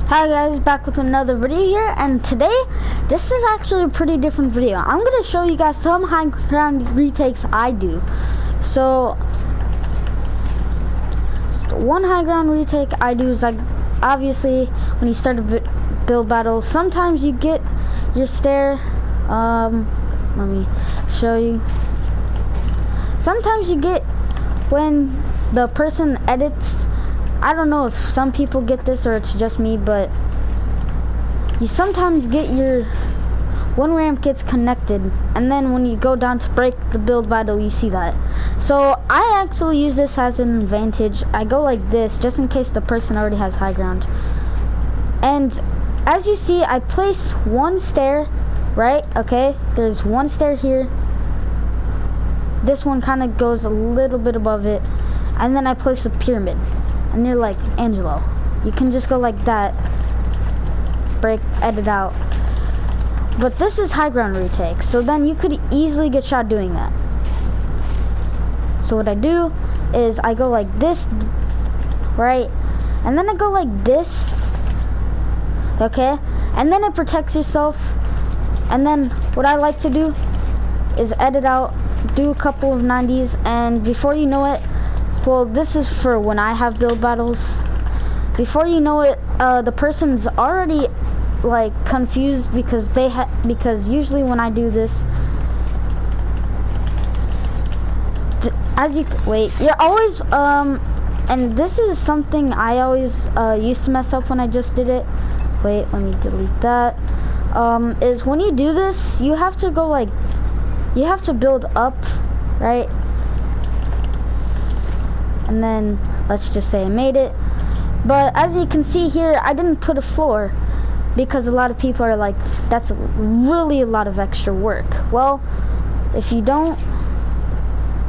Hi guys, back with another video here, and today this is actually a pretty different video. I'm gonna show you guys some high ground retakes I do. So one high ground retake I do is, like, obviously when you start a build battle, sometimes you get your stair. Let me show you. Sometimes you get when the person edits. I don't know if some people get this or it's just me, but you sometimes get your one ramp gets connected, and then when you go down to break the build battle, you see that. So I actually use this as an advantage. I go like this just in case the person already has high ground. And as you see, I place one stair, right? Okay, there's one stair here. This one kind of goes a little bit above it, and then I place a pyramid. And you're like, Angelo, you can just go like that, break, edit out. But this is high ground retake, so then you could easily get shot doing that. So what I do is I go like this, right? And then I go like this, okay? And then it protects yourself. And then what I like to do is edit out, do a couple of 90s, and before you know it, well, this is for when I have build battles. Before you know it, the person's already like confused because because usually when I do this, you're always and this is something I always used to mess up when I just did it. Wait, let me delete that. Is when you do this, you have to go like, you have to build up, right? And then let's just say I made it. But as you can see here, I didn't put a floor because a lot of people are like, that's really a lot of extra work. Well, if you don't,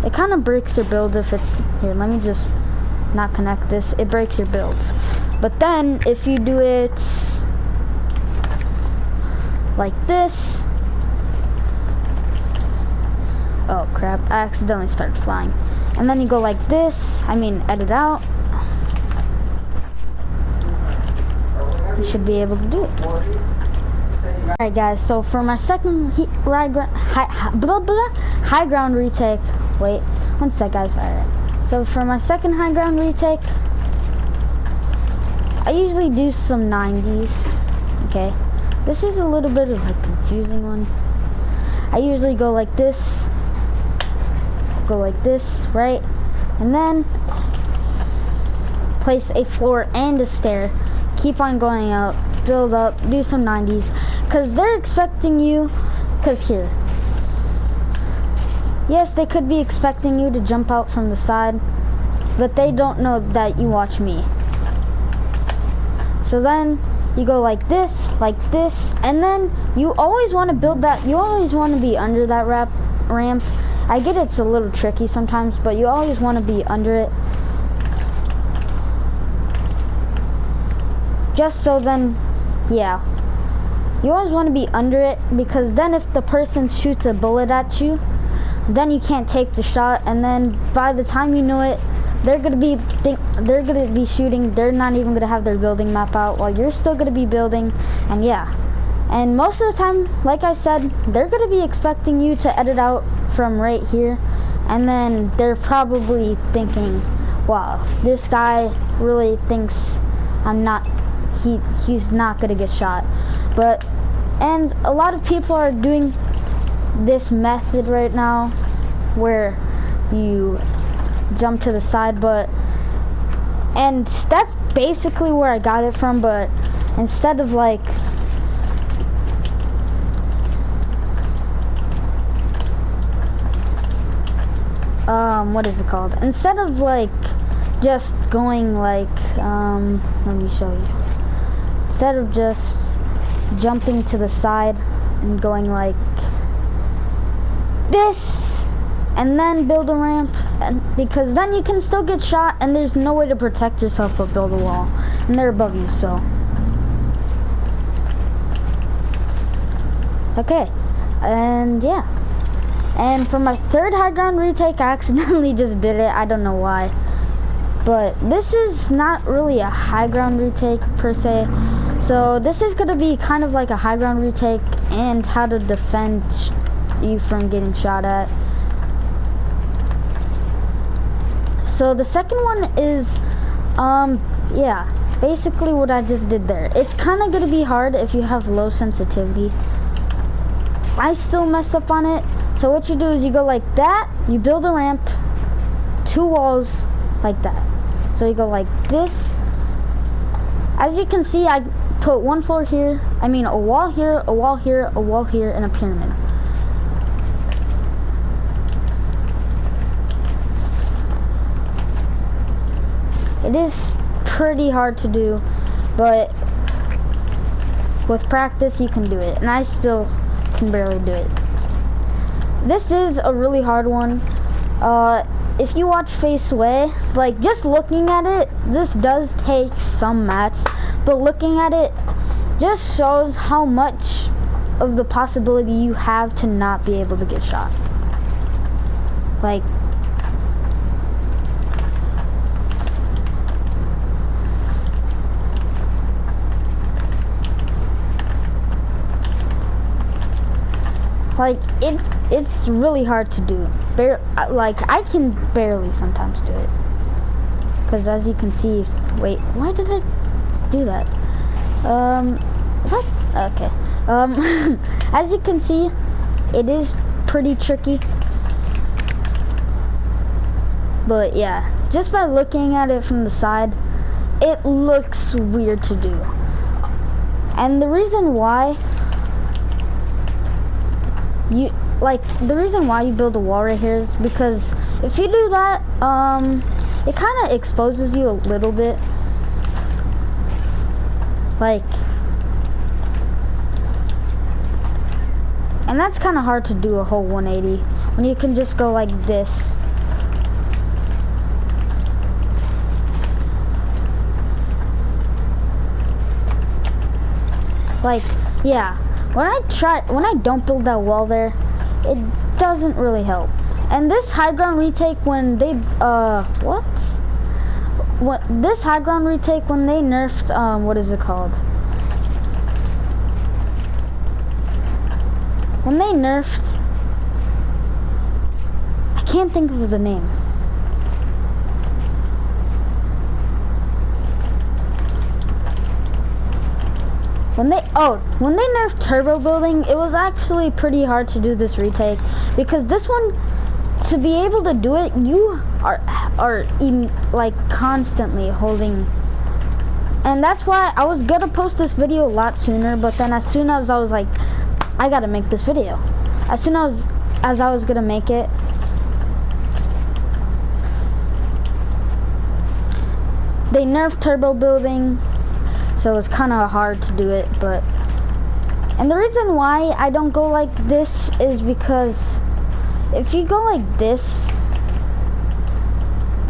it kind of breaks your build. If it's here, let me just not connect this. It breaks your builds. But then if you do it like this, oh crap, I accidentally started flying. And then you go like this, edit out. You should be able to do it. Alright guys, so for my second high ground retake, wait, one sec guys, alright. So for my second high ground retake, I usually do some 90s, okay? This is a little bit of a confusing one. I usually go like this, right? And then place a floor and a stair. Keep on going up, build up, do some 90s, because they're expecting you, because here, yes, they could be expecting you to jump out from the side, but they don't know that you watch me. So then you go like this, and then you always want to build that, you always want to be under that ramp. I get it's a little tricky sometimes, but you always want to be under it. Just so then, yeah. You always want to be under it, because then if the person shoots a bullet at you, then you can't take the shot, and then by the time you know it, they're gonna be shooting. They're not even gonna have their building map out while you're still gonna be building, and yeah. And most of the time, like I said, they're gonna be expecting you to edit out from right here, and then they're probably thinking, wow, this guy really thinks he's not gonna get shot. And a lot of people are doing this method right now where you jump to the side, and that's basically where I got it from, but instead of like what is it called? Instead of like just going like, let me show you. Instead of just jumping to the side and going like this, and then build a ramp, because then you can still get shot, and there's no way to protect yourself but build a wall, and they're above you, so. Okay, and yeah. And for my third high ground retake, I accidentally just did it. I don't know why. But this is not really a high ground retake per se. So this is gonna be kind of like a high ground retake and how to defend you from getting shot at. So the second one is, yeah, basically what I just did there. It's kind of gonna be hard if you have low sensitivity. I still messed up on it. So what you do is you go like that, you build a ramp, 2 walls like that. So you go like this. As you can see, I put 1 floor here, I mean a wall here, a wall here, a wall here, and a pyramid. It is pretty hard to do, but with practice you can do it, and I still can barely do it. This is a really hard one. If you watch Face Away, like just looking at it, this does take some mats, but looking at it just shows how much of the possibility you have to not be able to get shot. Like, it's really hard to do. Like I can barely sometimes do it, because as you can see, wait, why did I do that? What? Okay. As you can see, it is pretty tricky. But yeah, just by looking at it from the side, it looks weird to do. And the reason why you build a wall right here is because if you do that, it kind of exposes you a little bit. Like, and that's kind of hard to do a whole 180 when you can just go like this. Like, yeah, when I don't build that wall there, it doesn't really help. And this high ground retake, when they this high ground retake, when they nerfed, what is it called? When they nerfed, I can't think of the name. When they nerfed turbo building, it was actually pretty hard to do this retake, because this one, to be able to do it, you are like constantly holding. And that's why I was gonna post this video a lot sooner, but then as soon as I was like, I gotta make this video, as soon as I was gonna make it, they nerfed turbo building, so it was kind of hard to do it. But, and the reason why I don't go like this is because if you go like this,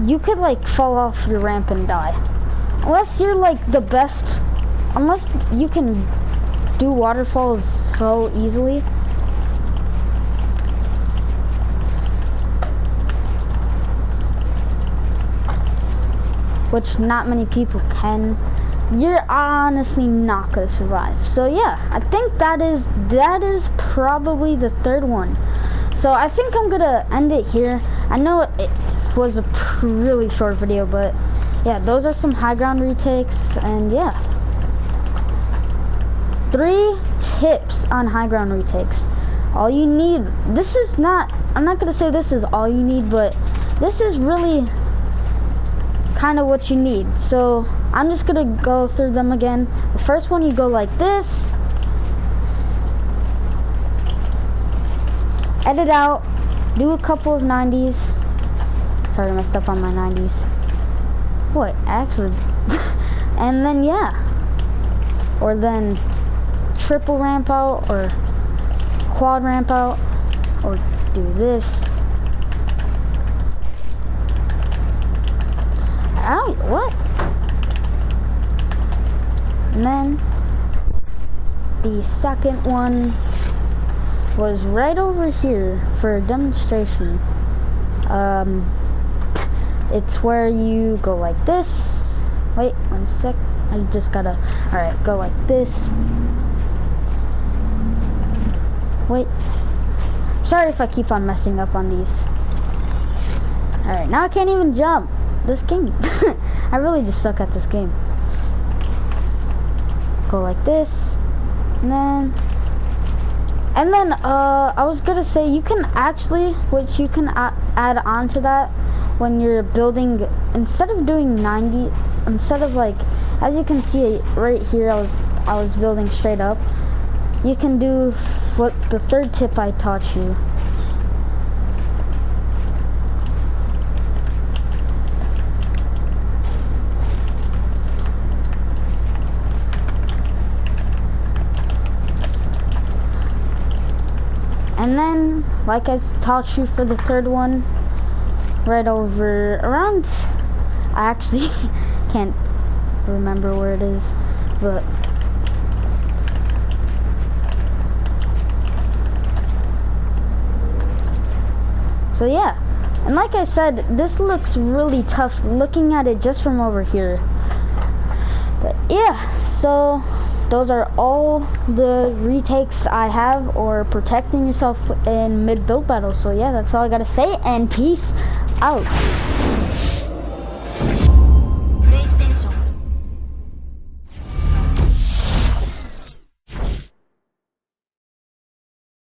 you could like fall off your ramp and die. Unless you're like the best, unless you can do waterfalls so easily. Which not many people can. You're honestly not gonna survive. So yeah, I think that is probably the third one. So I think I'm gonna end it here. I know it was a really short video, but yeah, those are some high ground retakes. And yeah, 3 tips on high ground retakes. All you need, I'm not gonna say this is all you need, but this is really kind of what you need. So I'm just gonna go through them again. The first one, you go like this, edit out, do a couple of 90s. Sorry, I messed up on my 90s. What, actually? And then yeah, or then triple ramp out, or quad ramp out, or do this. Ow, what? And then the second one was right over here for a demonstration. It's where you go like this. Wait, 1 sec. I just gotta, alright, go like this. Wait. Sorry if I keep on messing up on these. Alright, now I can't even jump. This game. I really just suck at this game. Go like this. And then I was gonna say you can actually, which you can add on to that when you're building, instead of doing 90, instead of like, as you can see right here, I was building straight up. You can do what the third tip I taught you. And then, like I taught you for the third one, right over around, I actually can't remember where it is, but so yeah. And like I said, this looks really tough looking at it just from over here. But yeah, so those are all the retakes I have, or protecting yourself in mid-build battle. So yeah, that's all I gotta say, and peace out.